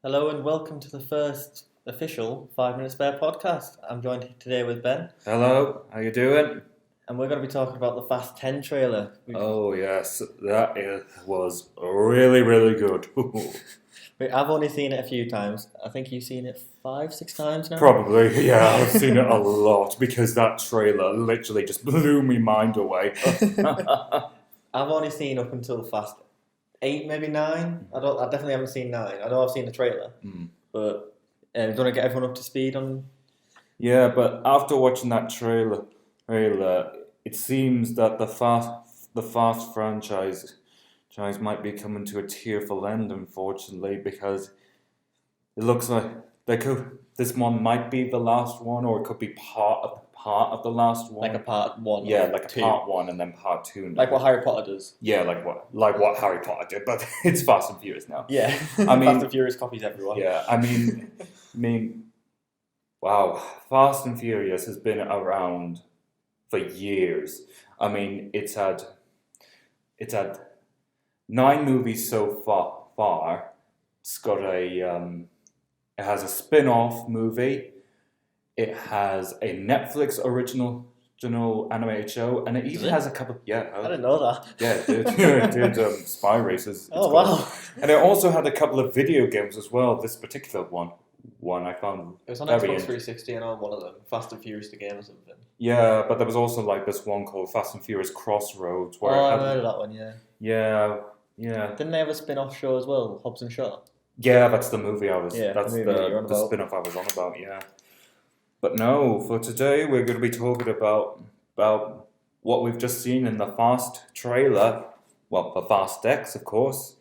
Hello and welcome to the first official 5 Minute Spare podcast. I'm joined today with Ben, Hello, how you doing? and we're going to be talking about the Fast 10 trailer. Oh yes, was really really good. I've only seen it a few times. I think you've seen it 5, 6 times now. Probably, yeah, I've seen it a lot because that trailer literally just blew my mind away. I've only seen up until Fast 8, maybe 9. I definitely haven't seen 9. I know I've seen the trailer, but do you want to get everyone up to speed on? Yeah, but after watching that trailer, it seems that the Fast franchise might be coming to a tearful end, unfortunately, because it looks like this one might be the last one, or it could be part of the last one. Like a part 1 Yeah, or like 2. a part one and then part two. Like what Harry Potter does. Yeah, like what Harry Potter did, but it's Fast and Furious now. Yeah, I mean, Fast and Furious copies everyone. Yeah, I mean, wow, Fast and Furious has been around for years. I mean, it's had 9 movies so far. It's got it has a spin-off movie. It has a Netflix original animated show, and it even has a couple. Yeah, I didn't know that. yeah, it did Spy Races. Oh wow! And it also had a couple of video games as well. This particular one I found It was on very Xbox 360 and on one of them, Fast and Furious the game or something. Yeah, but there was also like this one called Fast and Furious Crossroads. Where Oh, I've heard of that one. Yeah. Yeah. Didn't they have a spin-off show as well, Hobbs and Shaw? Yeah, that's the movie I was. Yeah, That's the movie that you're on the about. spin-off I was on about. Yeah, but no, for today we're going to be talking about what we've just seen in the Fast trailer. Well, the Fast X, of course.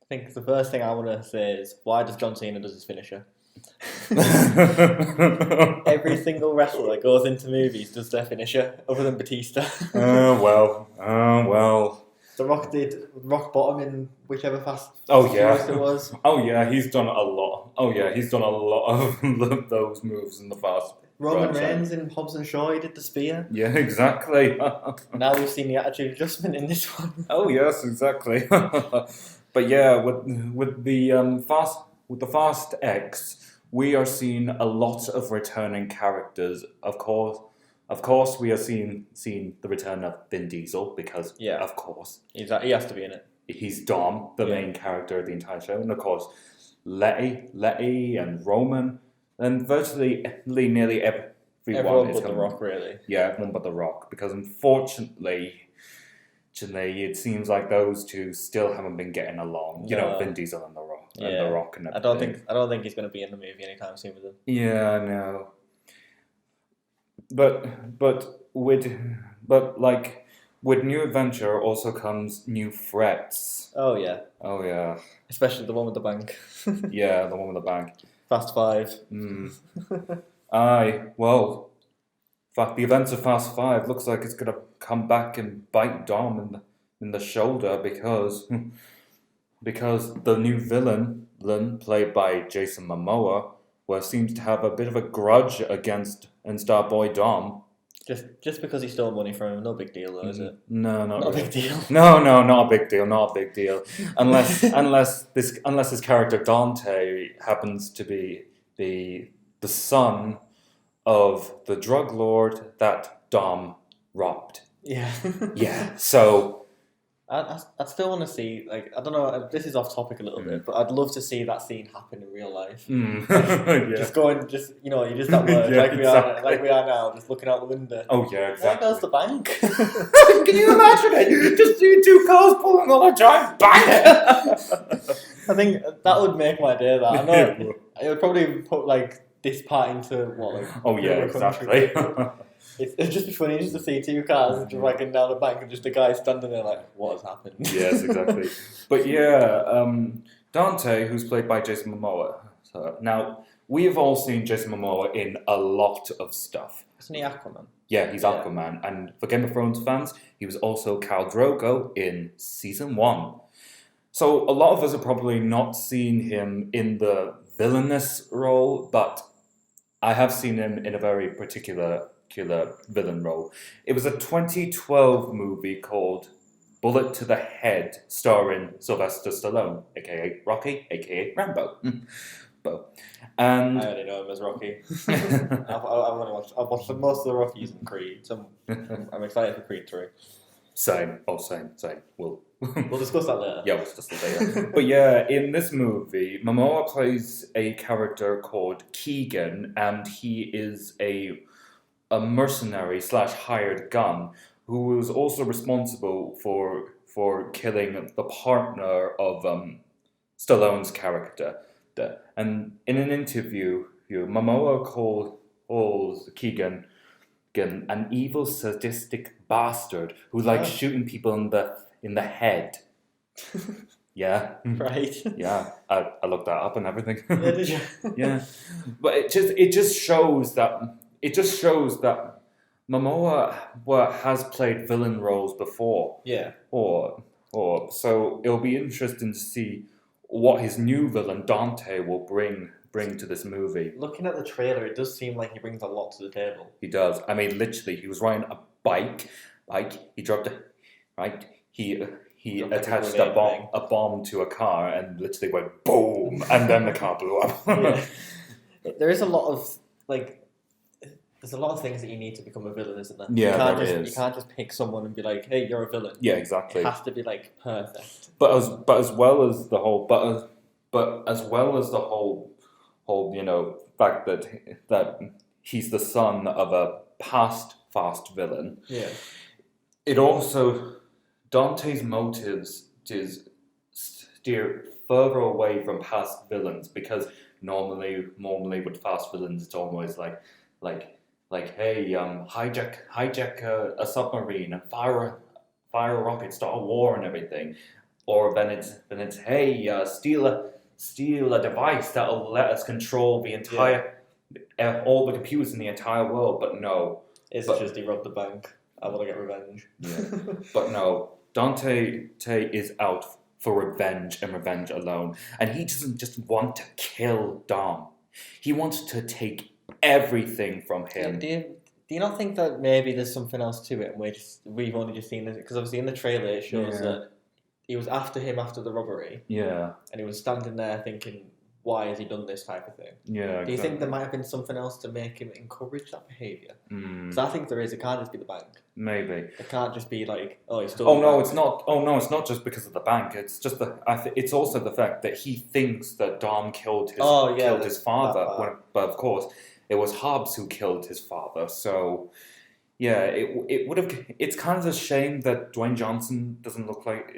I think the first thing I want to say is, why does John Cena does his finisher? Every single wrestler that goes into movies does their finisher, other than Batista. Well. The Rock did rock bottom in whichever Fast Oh and yeah. Furious it was. Oh yeah, he's done a lot. Oh yeah, he's done a lot of those moves in the Fast. Roman franchise. Reigns in Hobbs and Shaw, he did the spear. Yeah, exactly. Now we've seen the attitude adjustment in this one. Oh yes, exactly. But yeah, with the Fast X, we are seeing a lot of returning characters. Of course, we are seeing the return of Vin Diesel because, Yeah. of course, He has to be in it. he's Dom, the Yeah. main character of the entire show, and of course, Letty and Roman, and virtually nearly everyone Everyone is but The coming. Rock, really. Yeah, everyone but The Rock, because unfortunately, it seems like those two still haven't been getting along. You know, No. Vin Diesel and The Rock, and Yeah. The Rock and I don't everything. think he's going to be in the movie anytime soon with them. Yeah, I know. But with new adventure also comes new threats. Oh yeah, Oh yeah, especially the one with the bank. yeah, the one with the bank. Fast 5. Hmm. Well, the events of Fast 5 looks like it's gonna come back and bite Dom in the shoulder because the new villain played by Jason Momoa, seems to have a bit of a grudge against Starboy Dom. Just because he stole money from him, no big deal though, is it? No, not Not a really. big deal. No, not a big deal. Not a big deal. Unless his character Dante happens to be the son of the drug lord that Dom robbed. Yeah. Yeah. So I'd still want to see, like, I don't know, this is off topic a little bit, but I'd love to see that scene happen in real life. yeah. Just going, you just that word, Yeah, like we are now, just looking out the window. Oh yeah, There exactly. goes the bank. Can you imagine it? Just see two cars pulling on a giant bank. I think that would make my day. That I know it would probably put like this part into what like. Oh yeah, another country. exactly. It'd just be funny just to see two cars dragging down the bank and just a guy standing there like, what has happened? Yes, exactly. But yeah, Dante, who's played by Jason Momoa. So now we have all seen Jason Momoa in a lot of stuff. Isn't he Aquaman? Yeah, he's Yeah. Aquaman, and for Game of Thrones fans, he was also Khal Drogo in season 1. So a lot of us have probably not seen him in the villainous role, but I have seen him in a very particular villain role. It was a 2012 movie called Bullet to the Head, starring Sylvester Stallone, aka Rocky, aka Rambo. And I already know him as Rocky. I've watched most of the Rockies and Creed, so I'm excited for Creed 3. Same. We'll discuss that later. Yeah, we'll discuss that later. But yeah, in this movie, Momoa plays a character called Keegan, and he is a mercenary / hired gun who was also responsible for killing the partner of Stallone's character. And in an interview, Momoa calls Keegan an evil, sadistic bastard who likes shooting people in the head. Yeah. Right. Yeah. I looked that up and everything. Yeah, did you? Yeah. But it just shows that Momoa has played villain roles before. Yeah. Or so it'll be interesting to see what his new villain Dante will bring to this movie. Looking at the trailer, it does seem like he brings a lot to the table. He does. I mean, literally, he was riding a bike. He dropped it. Right. He attached a bomb to a car and literally went boom, and then the car blew up. Yeah. There is a lot of there's a lot of things that you need to become a villain, isn't there? Yeah, You can't just pick someone and be like, "Hey, you're a villain." Yeah, exactly. It has to be perfect. But as well as the whole fact that he's the son of a past fast villain. Yeah. It also Dante's motives is steer further away from past villains, because normally with fast villains it's always like hey, hijack a submarine and fire a rocket, start a war and everything, or then it's hey, steal a device that'll let us control the entire all the computers in the entire world. But no, it's just he robbed the bank. I want to get revenge. Yeah. But no, Dante is out for revenge and revenge alone, and he doesn't just want to kill Dom. He wants to take everything from him. Do you not think that maybe there's something else to it, and we've only just seen this? Because obviously in the trailer it shows that he was after him after the robbery. Yeah. And he was standing there thinking, why has he done this type of thing? Yeah. Do you think there might have been something else to make him encourage that behaviour? Because I think there is. It can't just be the bank. Maybe. It can't just be like, oh, he's still. Oh no, it's not. Oh no, it's not just because of the bank. It's just it's also the fact that he thinks that Dom killed his father. But of course, it was Hobbs who killed his father. So. Yeah, it would have. It's kind of a shame that Dwayne Johnson doesn't look like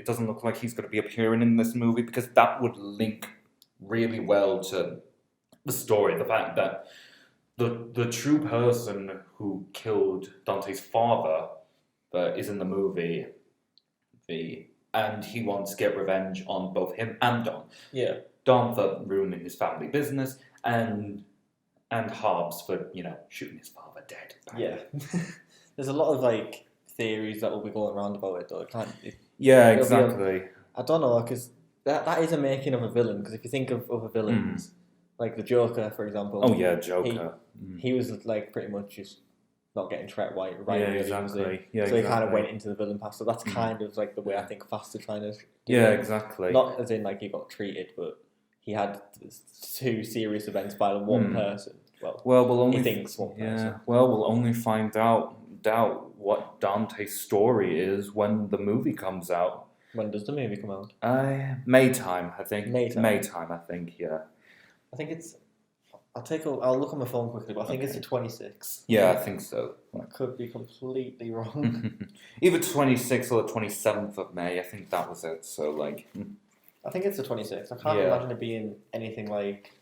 he's going to be appearing in this movie, because that would link really well to the story. The fact that the true person who killed Dante's father is in the movie, and he wants to get revenge on both him and Dom. Yeah, Dom for ruining his family business, and Hobbs for shooting his father dead. Yeah. There's a lot of theories that will be going around about it, though. Yeah, exactly. I don't know, because that is a making of a villain. Because if you think of other villains, like the Joker, for example. Oh yeah, Joker. He was pretty much just not getting treated right. Yeah, exactly. Yeah, so he kind of went into the villain path. So that's kind of the way I think Fast are trying to. Yeah, exactly. Not as in he got treated, but he had two serious events by one person. Well, we'll only he thinks one person. Yeah. Well, we'll only find out what Dante's story is when the movie comes out. When does the movie come out? May time, I think. May time, I think. Yeah. I think it's. I'll look on my phone quickly, but I think it's the 26th. Yeah, I think so. I could be completely wrong. Either 26th or the 27th of May. I think that was it. So I think it's the 26th. I can't imagine it being anything like.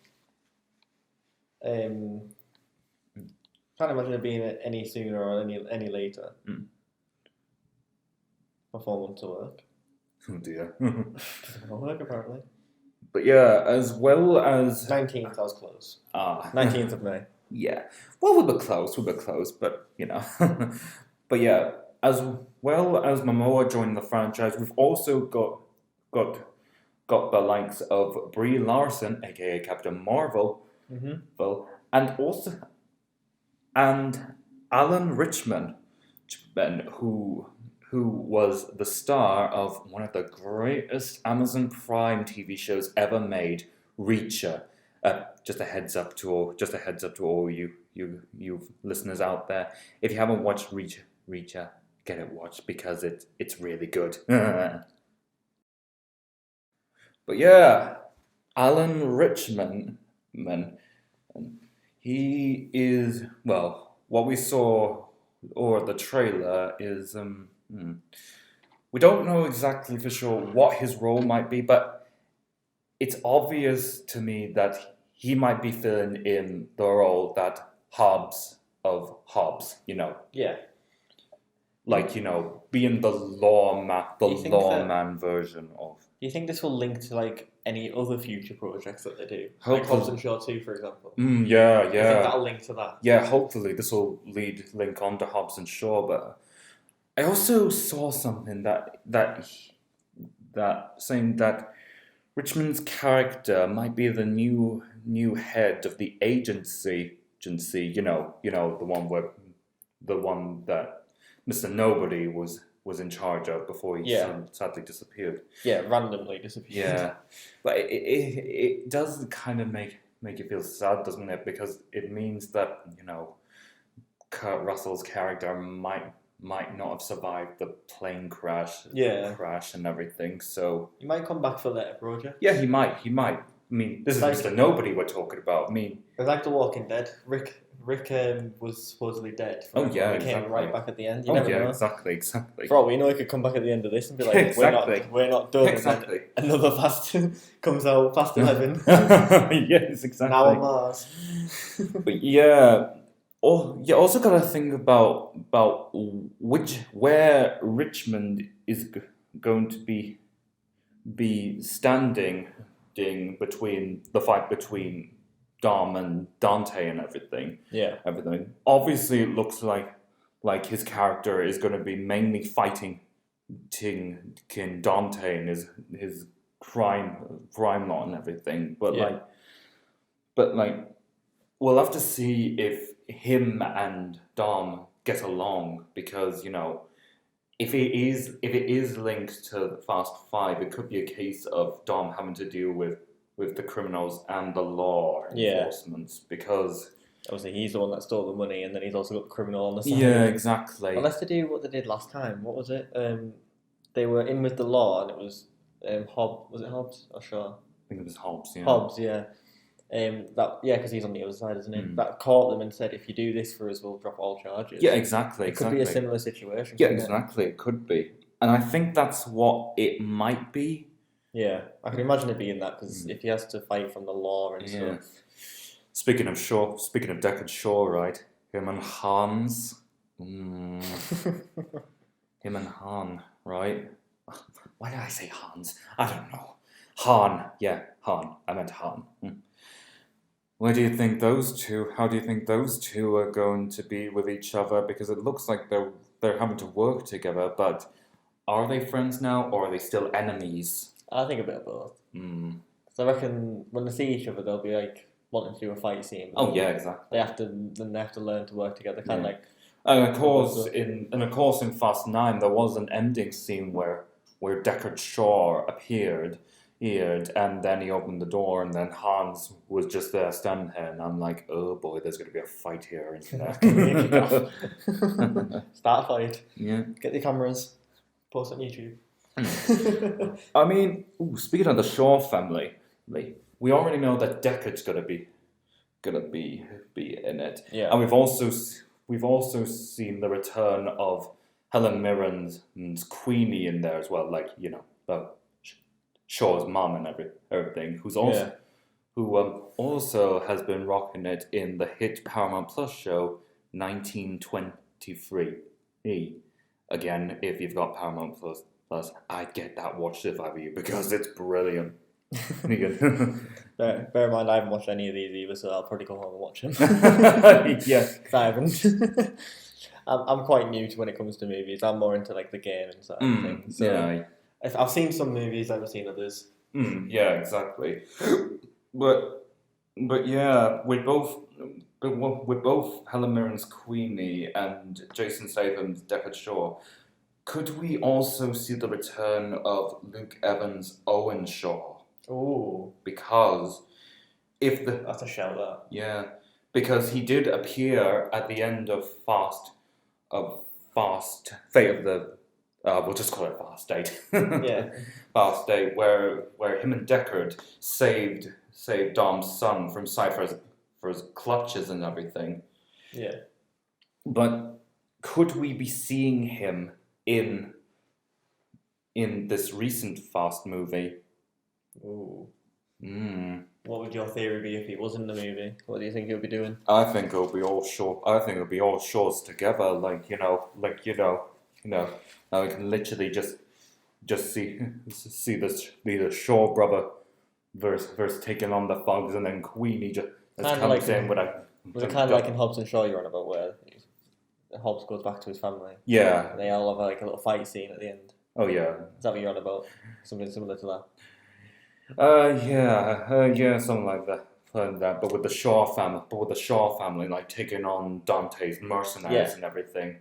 Can't imagine it being any sooner or any later. My phone wants to work. Oh dear. Doesn't work apparently. But yeah, as well as 19th, I was close. 19th of May. Yeah. Well, we were close, but but yeah, as well as Momoa joined the franchise, we've also got the likes of Brie Larson, aka Captain Marvel, and Alan Rickman, who who was the star of one of the greatest Amazon Prime TV shows ever made, Reacher. Just a heads up to all you listeners out there. If you haven't watched Reacher, get it watched because it's really good. But yeah, Alan Richman, he is, well, what we saw or the trailer is we don't know exactly for sure what his role might be, but it's obvious to me that he might be filling in the role that Hobbs of Hobbs, Yeah. like being the lawman version of. Do you think this will link to like any other future projects that they do? Hopefully. Like Hobbs and Shaw 2, for example. Yeah. Do you think that'll link to that? Yeah, hopefully this will link on to Hobbs and Shaw. But I also saw something that saying that Richmond's character might be the new head of the agency. The one that Mr. Nobody was in charge of before he sadly disappeared. Yeah, randomly disappeared. Yeah, but it does kind of make you feel sad, doesn't it? Because it means that Kurt Russell's character might not have survived the plane crash. Yeah. Crash and everything. So He might come back for later project. yeah, he might. I mean, this is Like- Mr. Nobody we're talking about. I mean, It's like The Walking Dead. Rick was supposedly dead. Oh, yeah, He came exactly. right back at the end. You never know. exactly. For all we know, he could come back at the end of this and be like, Exactly. we're not done. Exactly. And then another Fast comes out, Fast 11. Yes, exactly. Now on Mars. But yeah, you also got to think about where Richmond is going to be standing between the fight between Dom and Dante and everything. Yeah. Everything. Obviously, it looks like his character is going to be mainly fighting King Dante and his crime lot and everything. But Yeah. we'll have to see if him and Dom get along, because if it is linked to Fast 5, it could be a case of Dom having to deal with the criminals and the law enforcement, because Obviously, he's the one that stole the money, and then he's also got the criminal on the side. yeah, exactly. Unless they do what they did last time. What was it? They were in with the law, and it was Hobbs. Was it Hobbs or Shaw? I think it was Hobbs. Yeah. Hobbs, yeah. Because he's on the other side, isn't he? That caught them and said, "If you do this for us, we'll drop all charges." Yeah, exactly. It could be a similar situation. Yeah, couldn't it? exactly. It could be, and I think that's what it might be. Yeah, I can imagine it being that, because if he has to fight from the law and stuff. Speaking of Deckard Shaw, right? Him and Hans. Him and Han, right? Why did I say Hans? I don't know. Han. Yeah, Han. I meant Han. How do you think those two are going to be with each other? Because it looks like they're having to work together, but are they friends now, or are they still enemies? I think a bit of both. So I reckon when they see each other, they'll be like wanting to do a fight scene. Oh yeah, exactly. They have to learn to work together. Kind of like. And of course, in Fast 9, there was an ending scene where Deckard Shaw appeared, and then he opened the door, and then Hans was just there standing there, and I'm like, oh boy, there's going to be a fight here, isn't there? Start a fight. Yeah. Get the cameras. Post on YouTube. I mean, speaking of the Shaw family, we already know that Deckard's gonna be in it. Yeah. And we've also seen the return of Helen Mirren's Queenie in there as well, Shaw's mom and everything, who also has been rocking it in the hit Paramount Plus show 1923. Again, if you've got Paramount Plus, I'd get that watched if I were you, because it's brilliant. Bear in mind, I haven't watched any of these either, so I'll probably go home and watch them. Yeah. I haven't. I'm quite new to when it comes to movies. I'm more into like the game and side of things. So Yeah. I've seen some movies, I haven't seen others. Yeah, exactly. But yeah, with both Helen Mirren's Queenie and Jason Statham's Deckard Shaw, Could we also see the return of Luke Evans' Owen Shaw? Ooh, Because if the that's a shout. That. yeah, because he did appear at the end of Fast Fate of the we'll just call it Fast 8. Yeah. Fast 8, where him and Deckard saved Dom's son from Cypher's clutches and everything. Yeah. But could we be seeing him in this recent Fast movie? Ooh. Mm. What would your theory be if he was in the movie? What do you think he'll be doing? I think it'll be all short. I think it'll be all shorts together, like you know. Now we can literally just see the Shaw brother versus taking on the thugs, and then Queenie just Kinda comes like in with a. Was it kind of like in Hobbs and Shaw you're on about, where Hobbs goes back to his family? Yeah. And they all have like a little fight scene at the end. Oh yeah. Is that what you're on about? Something similar to that? Yeah, something like that. But with the Shaw family, like taking on Dante's mercenaries and everything.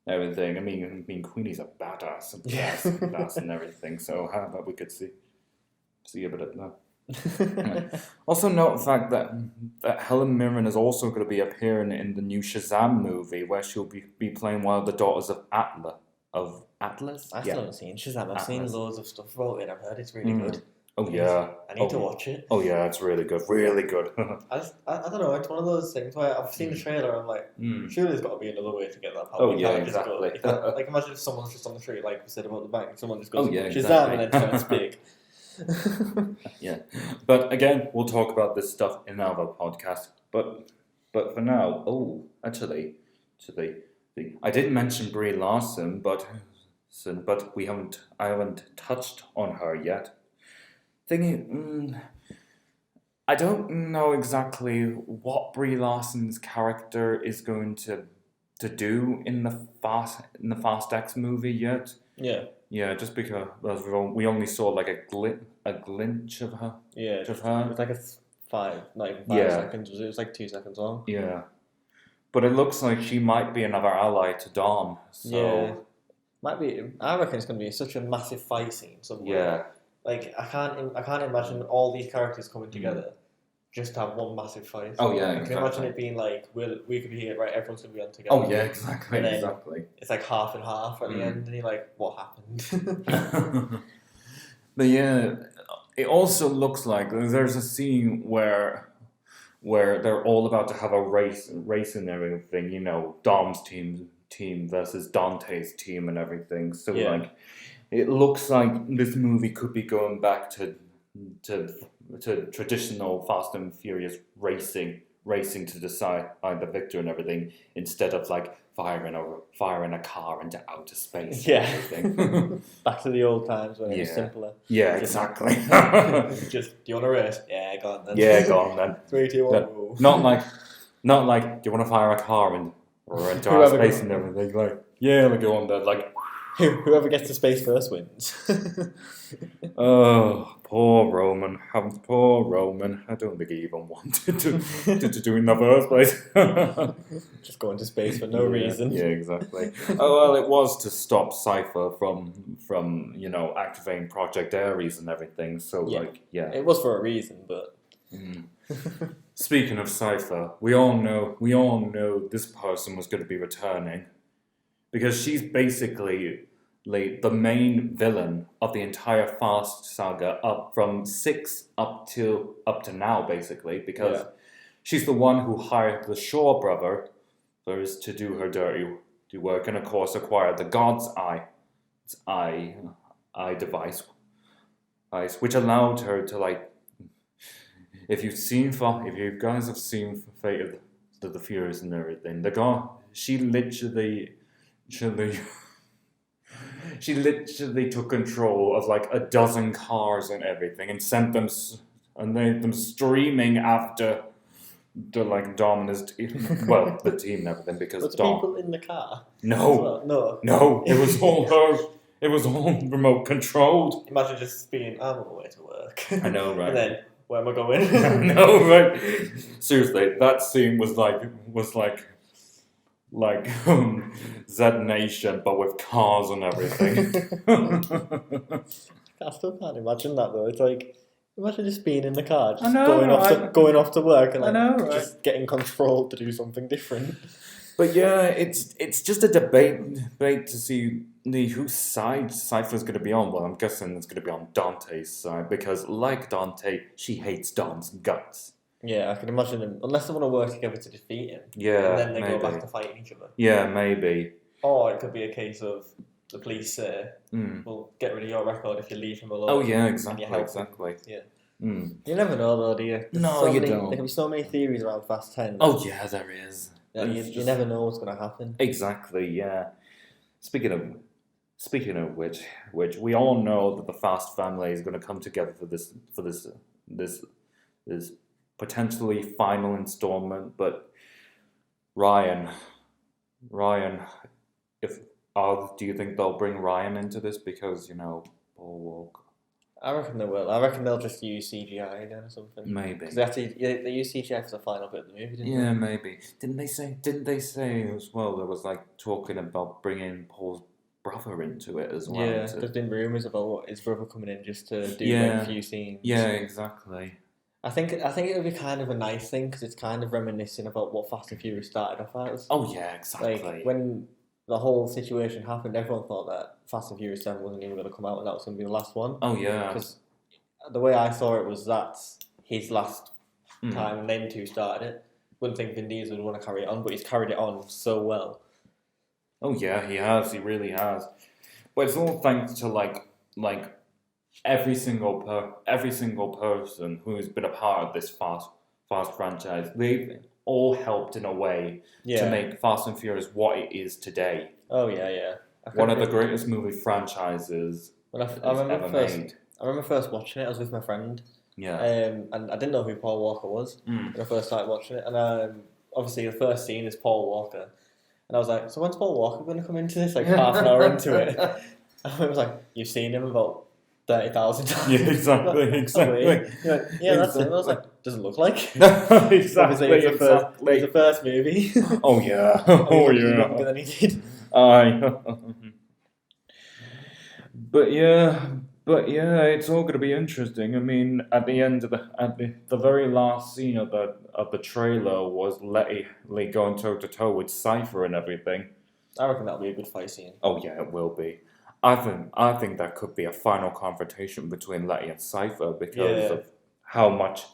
I mean, Queenie's a badass, badass and everything. So how about we could see a bit of that. Also note the fact that Helen Mirren is also going to be appearing in the new Shazam movie, where she'll be playing one of the daughters of Atlas. I still haven't seen Shazam. I've seen Atlas. loads of stuff about it. I've heard it's really good. Oh yeah. I need to watch it. Oh yeah, it's really good. Really good. I don't know. It's one of those things where I've seen the trailer. I'm like, surely there's got to be another way to get that power. Oh, You yeah, can't just go- exactly. you can't- like imagine if someone's just on the street, like we said about the bank. Someone just goes, Oh, yeah, Shazam, exactly. and then turns big. Yeah, but again, we'll talk about this stuff in another podcast. But for now, actually, I did mention Brie Larson, but I haven't touched on her yet. I don't know exactly what Brie Larson's character is going to do in the Fast X movie yet. Yeah. Yeah, just because we only saw like a glimpse of her. Yeah. Of her. It was like not even 5 seconds. It was like 2 seconds long. Yeah, but it looks like she might be another ally to Dom. So Yeah. Might be. I reckon it's going to be such a massive fight scene somewhere. yeah. Like I can't imagine all these characters coming together just to have one massive fight. Oh yeah, I can exactly. imagine it being like we could be here, right? Everyone's gonna be on together. Oh yeah, exactly, And then exactly. It's like half and half at the end, and you're like, what happened? But yeah, it also looks like there's a scene where they're all about to have a race and everything. You know, Dom's team versus Dante's team and everything. So like, it looks like this movie could be going back to traditional Fast and Furious racing to decide the victor and everything, instead of like firing a car into outer space. Yeah. And everything. Back to the old times when it was Yeah. simpler. Yeah, Just- exactly. Just, do you want to race? Yeah, go on then. Yeah, go on then. 3, 2, 1, Then- go. Not like, do you want to fire a car or into outer Whoever space goes- and everything? Like, yeah, we go on then. Like, Whoever gets to space first wins. oh, poor Roman. I don't think he even wanted to do it in the first place. Just going to space for no reason. Yeah, exactly. Oh well, it was to stop Cypher from activating Project Ares and everything. So Yeah. It was for a reason, but Speaking of Cypher, we all know this person was going to be returning, because she's basically like the main villain of the entire Fast saga, up from 6 up to now, basically, because she's the one who hired the Shaw brothers to do her dirty work, and of course acquired the God's Eye device, which allowed her to, like, if you guys have seen Fate of the Furious and everything, she literally took control of like a dozen cars and everything, and sent them and made them streaming after the like Dom and his team. Well, the team and everything, because were the Dom. people in the car? No, No. it was all her. It was all remote controlled. Imagine just being, I'm on my way to work. I know, right? And then, where am I going? I know, right? Seriously, that scene was like like Z Nation, but with cars and everything. I still can't imagine that though. It's like, imagine just being in the car, just I know, going off to work, and I like, know, just getting controlled to do something different. But yeah, it's just a debate to see whose side Cypher's going to be on. Well, I'm guessing it's going to be on Dante's side because, like Dante, she hates Don's guts. Yeah, I can imagine them, unless they want to work together to defeat him. Yeah, and then they maybe. go back to fighting each other. Yeah, maybe. Or it could be a case of the police say, "We'll get rid of your record if you leave him alone." Oh yeah, and exactly, you help him. exactly. Yeah. Mm. You never know though, do you? No, you don't. There can be so many theories around Fast 10. Oh yeah, there is. that you never know what's going to happen. Exactly, yeah. Speaking of which we all know that the Fast family is going to come together for this potentially final installment. But Ryan, do you think they'll bring Ryan into this because Paul Walker? I reckon they will. I reckon they'll just use CGI again or something. Maybe. Because they used CGI for the final bit of the movie, didn't they? Yeah, maybe. Didn't they say as well? There was like talking about bringing Paul's brother into it as well. Yeah, there's been rumours about his brother coming in just to do a few scenes. Yeah, exactly. I think it would be kind of a nice thing because it's kind of reminiscing about what Fast and Furious started off as. Oh yeah, exactly. Like when the whole situation happened, everyone thought that Fast and Furious 7 wasn't even going to come out and that was going to be the last one. Oh yeah. Because the way I saw it was that's his last time and them two started it. Wouldn't think Vin Diesel would want to carry it on, but he's carried it on so well. Oh yeah, he has. He really has. But it's all thanks to like every single person who's been a part of this Fast franchise. They've all helped in a way to make Fast and Furious what it is today. Oh yeah. One of the greatest movie franchises I remember first watching it. I was with my friend. Yeah. And I didn't know who Paul Walker was when I first started watching it. And obviously the first scene is Paul Walker. And I was like, so when's Paul Walker going to come into this? Like half an hour into it. And I was like, you've seen him about 30,000 times. Yeah, exactly. That's it. I was like, doesn't look like. Exactly. It's the first movie. Oh yeah. You're longer than he did. But yeah, it's all going to be interesting. I mean, at the end of the very last scene of the trailer was Letty going toe to toe with Cypher and everything. I reckon that'll be a good fight scene. Oh yeah, it will be. I think that could be a final confrontation between Letty and Cypher because of how much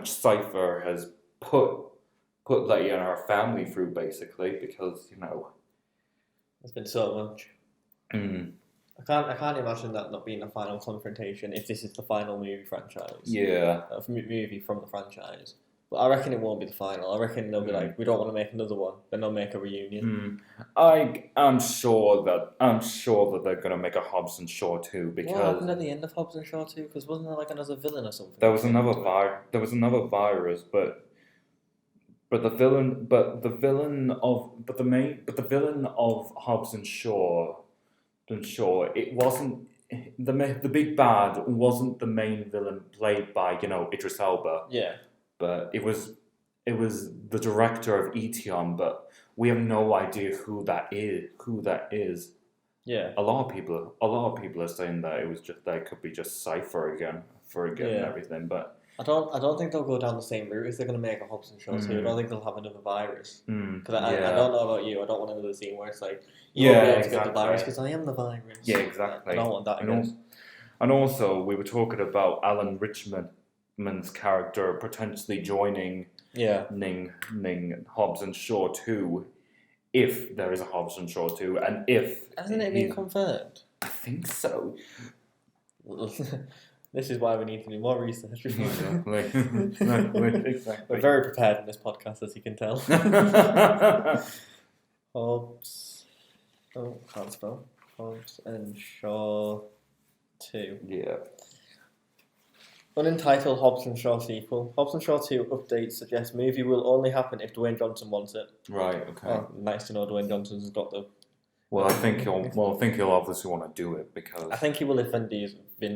Cypher has put Letty and her family through, basically, because there's been so much. I can't imagine that not being a final confrontation if this is the final movie franchise. Yeah. Movie from the franchise. But I reckon it won't be the final. I reckon they'll be like, we don't want to make another one, then they'll make a reunion. I'm sure that they're gonna make a Hobbs and Shaw 2 because what happened at the end of Hobbs and Shaw 2? Because wasn't there like another villain or something? There was another virus, but the villain of Hobbs and Shaw. It wasn't the big bad wasn't the main villain played by Idris Elba. Yeah. But it was the director of Etion, but we have no idea who that is. Yeah. A lot of people are saying that it could be just Cypher again and everything, but I don't think they'll go down the same route if they're going to make a Hobbs and Shaw 2. I don't think they'll have another virus. Because I don't know about you. I don't want another scene where it's like, you won't be able to get the virus because I am the virus. Yeah, exactly. I don't want that again. And also, we were talking about Alan Richman's character potentially joining Ning Hobbs and Shaw 2 if there is a Hobbs and Shaw 2 and if... Hasn't it been confirmed? I think so. This is why we need to do more research. Exactly. We're very prepared in this podcast, as you can tell. Hobbs... Oh, can't spell. Hobbs and Shaw 2. Yeah. Unentitled Hobbs and Shaw sequel. Hobbs and Shaw 2 update suggests movie will only happen if Dwayne Johnson wants it. Right, okay. Oh, nice to know Dwayne Johnson's got the... Well, I think he'll obviously want to do it because... I think he will if Vin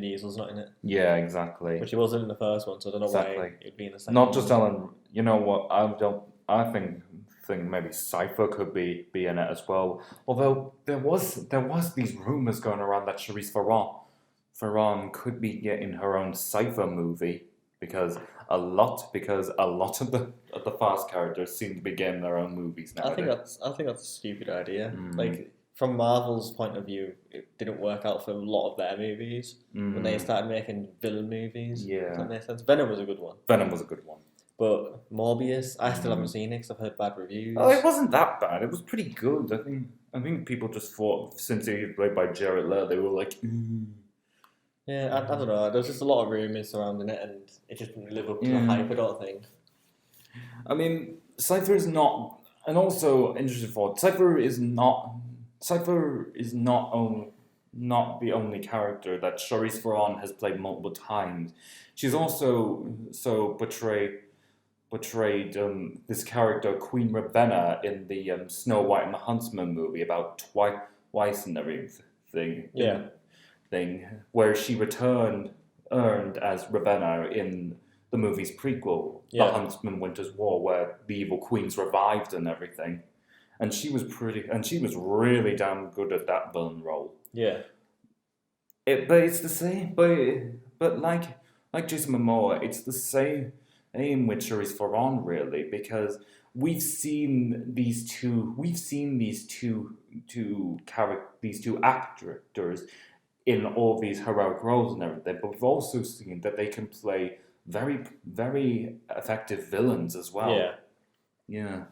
Diesel's not in it. Yeah, exactly. Which he wasn't in the first one, so I don't know why it would be in the second Not one. just Alan... You know what? I think think maybe Cypher could be in it as well. Although there was these rumors going around that Charlize Theron could be getting her own Cypher movie because a lot of the Fast characters seem to be getting their own movies now. I think that's a stupid idea. Like from Marvel's point of view, it didn't work out for a lot of their movies when they started making villain movies. Yeah. Does that make sense? Venom was a good one. Venom was a good one. But Morbius, I still haven't seen it because I've heard bad reviews. Oh, it wasn't that bad. It was pretty good. I think people just thought since he was played by Jared Leto, they were like, Yeah, I don't know. There's just a lot of rumours surrounding it, and it just didn't live up to the hype, I don't think. I mean, Cypher is not, and also interesting thought. Cypher is not not the only character that Charlize Theron has played multiple times. She's also portrayed this character Queen Ravenna in the Snow White and the Huntsman movie about twice and everything. Yeah. Thing where she earned as Ravenna in the movie's prequel, The Huntsman Winter's War, where the evil queen's revived and everything. And she was really damn good at that villain role. Yeah. But it's the same. But like Jason Momoa, it's the same with Charlize Theron, really, because we've seen these two actors in all these heroic roles and everything, but we've also seen that they can play very, very effective villains as well. Yeah. Yeah.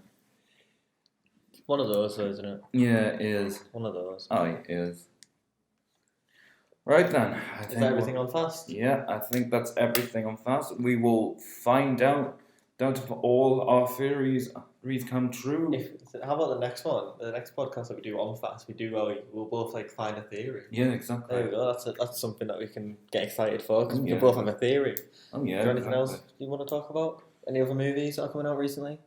It's one of those, though, isn't it? Yeah, it is. One of those. Oh, it is. Right then. Is that everything on Fast? Yeah, I think that's everything on Fast. We will find out if all our theories come true. How about the next one? The next podcast that we do on Fast, we'll both find a theory. Yeah, exactly. There we go. That's something that we can get excited for because we Yeah. both have a theory. Oh yeah. Is there anything exactly. else you want to talk about? Any other movies that are coming out recently?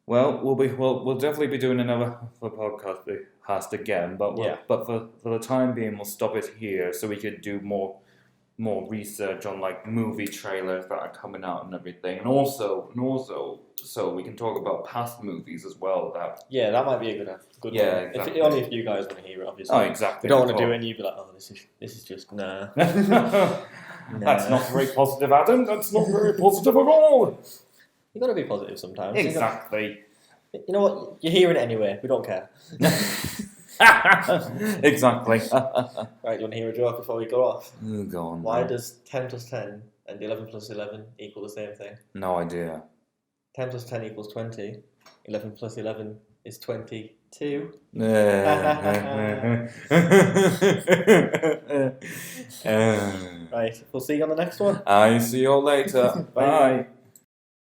Well, we'll definitely be doing another podcast again, but for the time being, we'll stop it here so we can do more research on movie trailers that are coming out and everything, and also so we can talk about past movies as well. That might be a good Yeah, one. exactly. Only if you guys want to hear it, obviously. Oh, exactly. We don't want to do it and you'd be like, oh, this is just nah. That's not very positive, Adam. That's not very positive at all. You got to be positive sometimes. Exactly. You know what? You're hearing it anyway. We don't care. Exactly. Right, you want to hear a joke before we go off? Go on. Why does 10 plus 10 and 11 plus 11 equal the same thing? No idea. 10 plus 10 equals 20. 11 plus 11 is 22. Right, we'll see you on the next one. I see you all later. Bye.